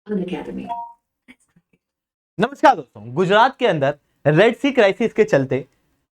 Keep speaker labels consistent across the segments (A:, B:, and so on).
A: Academy.
B: नमस्कार दोस्तों, गुजरात के अंदर रेड सी क्राइसिस के चलते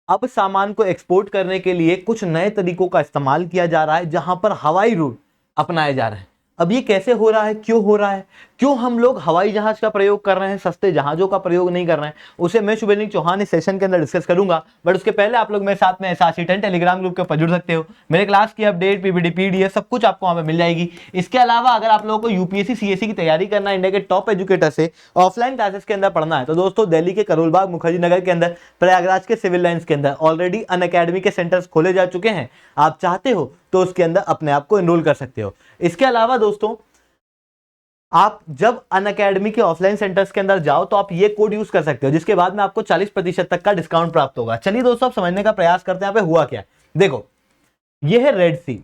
B: अब सामान को एक्सपोर्ट करने के लिए कुछ नए तरीकों का इस्तेमाल किया जा रहा है, जहां पर हवाई रूट अपनाए जा रहे हैं। अब ये कैसे हो रहा है, क्यों हो रहा है, क्यों हम लोग हवाई जहाज का प्रयोग कर रहे हैं, सस्ते जहाजों का प्रयोग नहीं कर रहे हैं, उसे मैं शुभेंद्र चौहान इस सेशन के अंदर डिस्कस करूंगा। बट उसके पहले आप लोग मेरे साथ में SRC10 टेलीग्राम ग्रुप के ऊपर जुड़ सकते हो। मेरे क्लास की अपडेट, पीपीटी, पीडीएफ सब कुछ आपको वहां पे मिल जाएगी। इसके अलावा अगर आप लोगों को यूपीएससी सीएससी की तैयारी करना है, इंडिया के टॉप एजुकेटर से ऑफलाइन क्लासेस के अंदर पढ़ना है, तो दोस्तों दिल्ली के करोल बाग मुखर्जी नगर के अंदर, प्रयागराज के सिविल लाइंस के अंदर ऑलरेडी अनअकैडमी के सेंटर्स खोले जा चुके हैं। आप चाहते हो तो उसके अंदर अपने आप को एनरोल कर सकते हो। इसके अलावा दोस्तों, आप जब अनअकैडमी के ऑफलाइन सेंटर्स के अंदर जाओ तो आप ये कोड यूज कर सकते हो, जिसके बाद में आपको 40% तक का डिस्काउंट प्राप्त होगा। चलिए दोस्तों, अब समझने का प्रयास करते हैं यहाँ पे हुआ क्या। देखो, ये है रेड सी,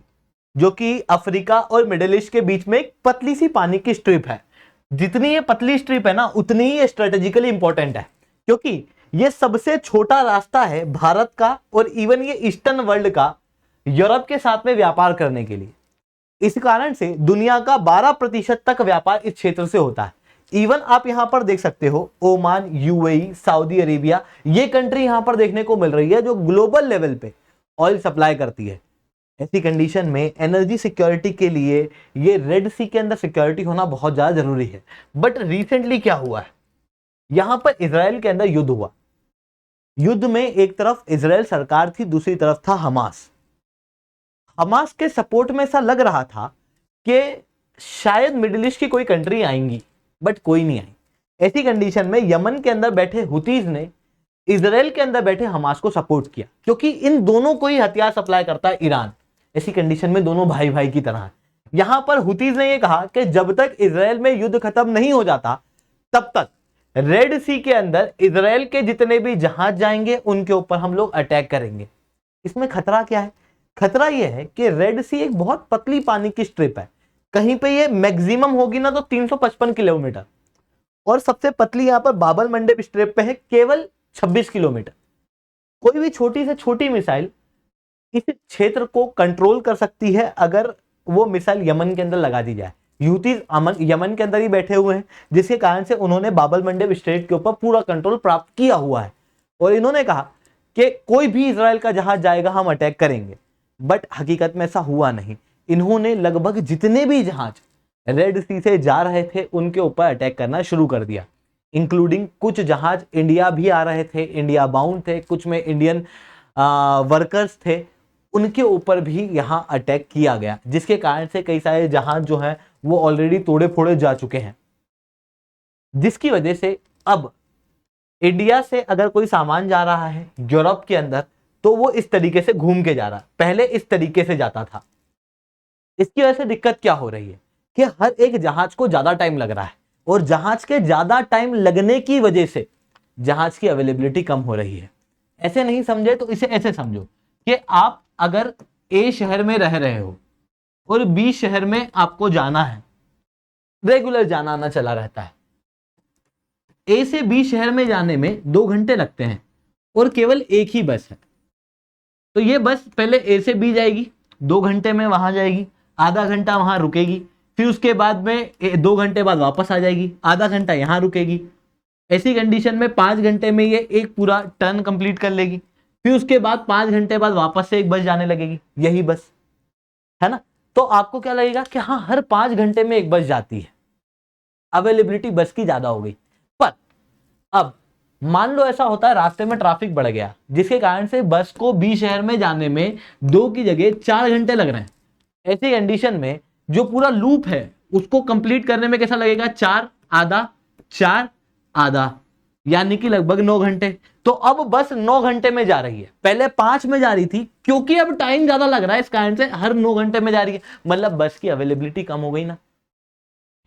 B: जो कि अफ्रीका और मिडिल ईस्ट के बीच में एक पतली सी पानी की स्ट्रिप है। जितनी ये पतली स्ट्रिप है ना, उतनी ही स्ट्रेटेजिकली इंपॉर्टेंट है, क्योंकि ये सबसे छोटा रास्ता है भारत का और इवन ये ईस्टर्न वर्ल्ड का यूरोप के साथ में व्यापार करने के लिए। इस कारण से दुनिया का 12% तक व्यापार इस क्षेत्र से होता है। इवन आप यहां पर देख सकते हो, ओमान, यूएई, सऊदी अरेबिया, ये कंट्री यहां पर देखने को मिल रही है जो ग्लोबल लेवल पे ऑयल सप्लाई करती है। ऐसी कंडीशन में एनर्जी सिक्योरिटी के लिए ये रेड सी के अंदर सिक्योरिटी होना बहुत ज्यादा जरूरी है। बट रिसेंटली क्या हुआ है, यहां पर इजराइल के अंदर युद्ध हुआ। युद्ध में एक तरफ इजराइल सरकार थी, दूसरी तरफ था हमास। हमास के सपोर्ट में ऐसा लग रहा था कि शायद मिडिल ईस्ट की कोई कंट्री आएंगी, बट कोई नहीं आई। ऐसी कंडीशन में यमन के अंदर बैठे हुतीज ने इजराइल के अंदर बैठे हमास को सपोर्ट किया, क्योंकि इन दोनों को ही हथियार सप्लाई करता है ईरान। ऐसी कंडीशन में दोनों भाई भाई की तरह है। यहां पर हुतीज ने यह कहा कि जब तक इजराइल में युद्ध खत्म नहीं हो जाता, तब तक रेड सी के अंदर इजराइल के जितने भी जहाज जाएंगे उनके ऊपर हम लोग अटैक करेंगे। इसमें खतरा क्या है? खतरा यह है कि रेड सी एक बहुत पतली पानी की स्ट्रिप है। कहीं पे ये मैक्सिमम होगी ना तो 355 किलोमीटर, और सबसे पतली यहां पर बाबल मंडेब स्ट्रिप पे है केवल 26 किलोमीटर। कोई भी छोटी से छोटी मिसाइल इस क्षेत्र को कंट्रोल कर सकती है अगर वो मिसाइल यमन के अंदर लगा दी जाए। यूतीज यमन के अंदर ही बैठे हुए हैं, जिसके कारण से उन्होंने बाबल मंडेब स्ट्रेट के ऊपर पूरा कंट्रोल प्राप्त किया हुआ है, और इन्होंने कहा कि कोई भी इजराइल का जहाज जाएगा हम अटैक करेंगे। बट हकीकत में ऐसा हुआ नहीं। इन्होंने लगभग जितने भी जहाज रेड सी से जा रहे थे उनके ऊपर अटैक करना शुरू कर दिया, इंक्लूडिंग कुछ जहाज इंडिया भी आ रहे थे, इंडिया बाउंड थे, कुछ में इंडियन वर्कर्स थे, उनके ऊपर भी यहां अटैक किया गया, जिसके कारण से कई सारे जहाज जो हैं वो ऑलरेडी तोड़े फोड़े जा चुके हैं। जिसकी वजह से अब इंडिया से अगर कोई सामान जा रहा है यूरोप के अंदर, तो वो इस तरीके से घूम के जा रहा है। पहले इस तरीके से जाता था। इसकी वजह से दिक्कत क्या हो रही है कि हर एक जहाज को ज्यादा टाइम लग रहा है, और जहाज के ज्यादा टाइम लगने की वजह से जहाज की अवेलेबिलिटी कम हो रही है। ऐसे नहीं समझे तो इसे ऐसे समझो कि आप अगर ए शहर में रह रहे हो और बी शहर में आपको जाना है, रेगुलर जाना आना चला रहता है। ए से बी शहर में जाने में 2 घंटे लगते हैं और केवल एक ही बस है। तो ये बस पहले ए से बी जाएगी, 2 घंटे में वहां जाएगी, आधा घंटा वहां रुकेगी, फिर उसके बाद में 2 घंटे बाद वापस आ जाएगी, आधा घंटा यहां रुकेगी। ऐसी कंडीशन में 5 घंटे में ये एक पूरा टर्न कंप्लीट कर लेगी। फिर उसके बाद 5 घंटे बाद वापस से एक बस जाने लगेगी, यही बस है ना। तो आपको क्या लगेगा कि हाँ, हर 5 घंटे में एक बस जाती है, अवेलेबिलिटी बस की ज्यादा हो गई। पर अब मान लो ऐसा होता है रास्ते में ट्रैफिक बढ़ गया, जिसके कारण से बस को बी शहर में जाने में 2 की जगह 4 घंटे लग रहे हैं। ऐसी कंडीशन में जो पूरा लूप है उसको कंप्लीट करने में कैसा लगेगा? 4 आधा, 4 आधा, यानी कि लगभग 9 घंटे। तो अब बस 9 घंटे में जा रही है, पहले 5 में जा रही थी, क्योंकि अब टाइम ज्यादा लग रहा है इस कारण से हर 9 घंटे में जा रही है। मतलब बस की अवेलेबिलिटी कम हो गई ना।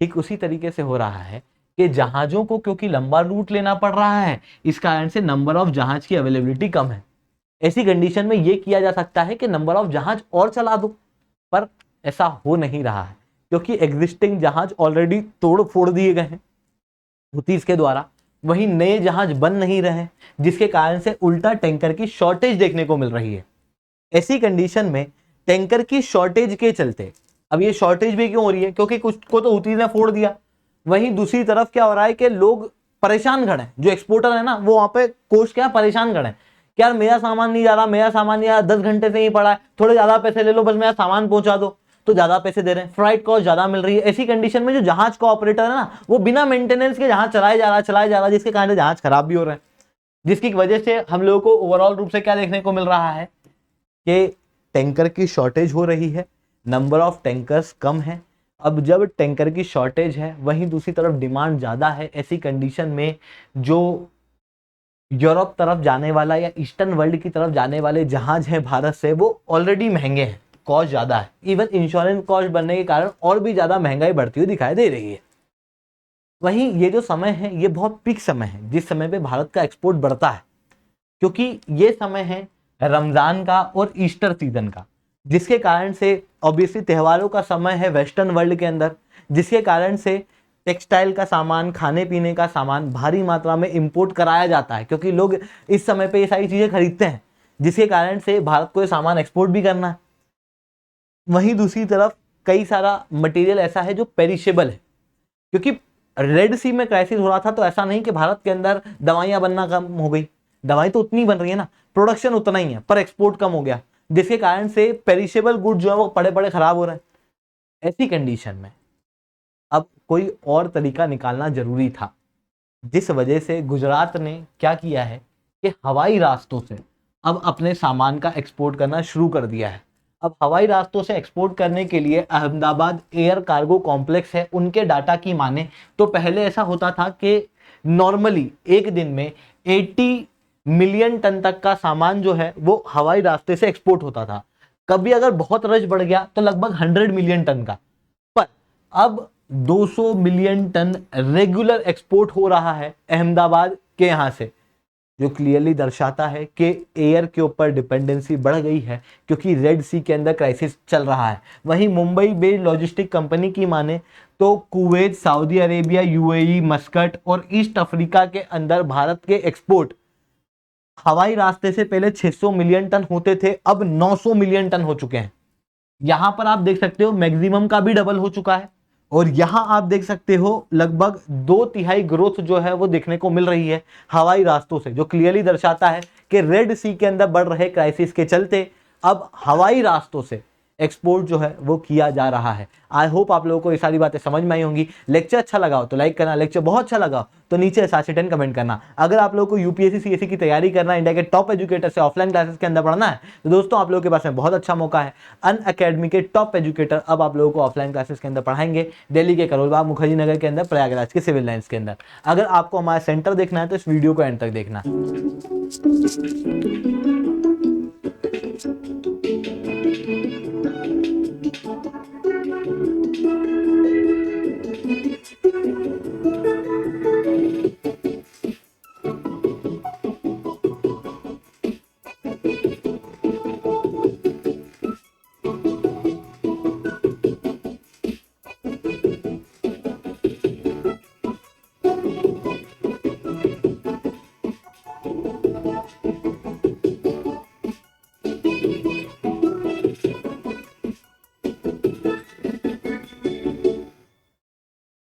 B: ठीक उसी तरीके से हो रहा है कि जहाजों को क्योंकि लंबा रूट लेना पड़ रहा है, इस कारण से नंबर ऑफ जहाज की अवेलेबिलिटी कम है। ऐसी कंडीशन में यह किया जा सकता है कि नंबर ऑफ जहाज और चला दो, पर ऐसा हो नहीं रहा है, क्योंकि एग्जिस्टिंग जहाज ऑलरेडी तोड़ फोड़ दिए गए हैं हुतीज के द्वारा। वहीं नए जहाज बन नहीं रहे, जिसके कारण से उल्टा टैंकर की शॉर्टेज देखने को मिल रही है। ऐसी कंडीशन में टैंकर की शॉर्टेज के चलते, अब ये शॉर्टेज भी क्यों हो रही है? क्योंकि कुछ को तो हुतीज ने फोड़ दिया, वहीं दूसरी तरफ क्या हो रहा है कि लोग परेशान खड़े हैं, जो एक्सपोर्टर है ना वो वहां पे कोच क्या परेशान खड़े हैं कि यार मेरा सामान नहीं जा रहा, मेरा सामान नहीं आ रहा, 10 घंटे से ही पड़ा है, थोड़े ज्यादा पैसे ले लो, बस मेरा सामान पहुंचा दो। तो ज्यादा पैसे दे रहे हैं, फ्लाइट कॉस्ट ज्यादा मिल रही है। ऐसी कंडीशन में जो जहाज का ऑपरेटर है ना वो बिना मेंटेनेंस के जहाज चलाया जा रहा, जिसके कारण जहाज खराब भी हो रहे हैं, जिसकी वजह से हम लोगों को ओवरऑल रूप से क्या देखने को मिल रहा है कि टैंकर की शॉर्टेज हो रही है, नंबर ऑफ टैंकर्स कम है। अब जब टैंकर की शॉर्टेज है वहीं दूसरी तरफ डिमांड ज्यादा है, ऐसी कंडीशन में जो यूरोप तरफ जाने वाला या ईस्टर्न वर्ल्ड की तरफ जाने वाले जहाज हैं भारत से, वो ऑलरेडी महंगे हैं, कॉस्ट ज्यादा है, इवन इंश्योरेंस कॉस्ट बनने के कारण और भी ज्यादा महंगाई बढ़ती हुई दिखाई दे रही है। वहीं ये जो समय है ये बहुत पीक समय है, जिस समय पे भारत का एक्सपोर्ट बढ़ता है, क्योंकि ये समय है रमजान का और ईस्टर सीजन का, जिसके कारण से ऑब्वियसली त्योहारों का समय है वेस्टर्न वर्ल्ड के अंदर, जिसके कारण से टेक्सटाइल का सामान, खाने पीने का सामान भारी मात्रा में इंपोर्ट कराया जाता है, क्योंकि लोग इस समय पे ये सारी चीजें खरीदते हैं, जिसके कारण से भारत को ये सामान एक्सपोर्ट भी करना है। वहीं दूसरी तरफ कई सारा मटेरियल ऐसा है जो पेरिशेबल है, क्योंकि रेड सी में क्राइसिस हो रहा था तो ऐसा नहीं कि भारत के अंदर दवाइयां बनना कम हो गई, दवाई तो उतनी बन रही है ना, प्रोडक्शन उतना ही है पर एक्सपोर्ट कम हो गया, जिसके कारण से पेरिशेबल गुड जो है वो पड़े पड़े खराब हो रहे हैं। ऐसी कंडीशन में अब कोई और तरीका निकालना जरूरी था, जिस वजह से गुजरात ने क्या किया है कि हवाई रास्तों से अब अपने सामान का एक्सपोर्ट करना शुरू कर दिया है। अब हवाई रास्तों से एक्सपोर्ट करने के लिए अहमदाबाद एयर कार्गो कॉम्प्लेक्स है, उनके डाटा की माने तो पहले ऐसा होता था कि नॉर्मली एक दिन में 80 मिलियन टन तक का सामान जो है वो हवाई रास्ते से एक्सपोर्ट होता था। कभी अगर बहुत रश बढ़ गया तो लगभग 100 मिलियन टन का, पर अब 200 मिलियन टन रेगुलर एक्सपोर्ट हो रहा है अहमदाबाद के यहां से, जो क्लियरली दर्शाता है कि एयर के ऊपर डिपेंडेंसी बढ़ गई है, क्योंकि रेड सी के अंदर क्राइसिस चल रहा है। वहीं मुंबई बेस्ड लॉजिस्टिक कंपनी की माने तो Kuwait, Saudi Arabia, UAE, Muscat और ईस्ट अफ्रीका के अंदर भारत के एक्सपोर्ट हवाई रास्ते से पहले 600 मिलियन टन होते थे, अब 900 मिलियन टन हो चुके हैं। यहां पर आप देख सकते हो मैक्सिमम का भी डबल हो चुका है, और यहां आप देख सकते हो लगभग 2/3 ग्रोथ जो है वो देखने को मिल रही है हवाई रास्तों से, जो क्लियरली दर्शाता है कि रेड सी के अंदर बढ़ रहे क्राइसिस के चलते अब हवाई रास्तों से एक्सपोर्ट जो है वो किया जा रहा है। आई होप आप लोगों को ये सारी बातें समझ में आई होंगी। लेक्चर अच्छा लगा हो तो लाइक करना, लेक्चर बहुत अच्छा लगा हो तो नीचे 7 से 10 कमेंट करना। अगर आप लोगों को यूपीएससी सीएससी की तैयारी करना है, इंडिया के टॉप एजुकेटर से ऑफलाइन क्लासेस के अंदर पढ़ना है, तो दोस्तों आप लोगों के पास में बहुत अच्छा मौका है। अनअकैडमी के टॉप एजुकेटर अब आप लोगों को ऑफलाइन क्लासेस के अंदर पढ़ाएंगे, दिल्ली के करोलबाग मुखर्जी नगर के अंदर, प्रयागराज के सिविल लाइन्स के अंदर। अगर आपको हमारा सेंटर देखना है तो इस वीडियो को एंड तक देखना।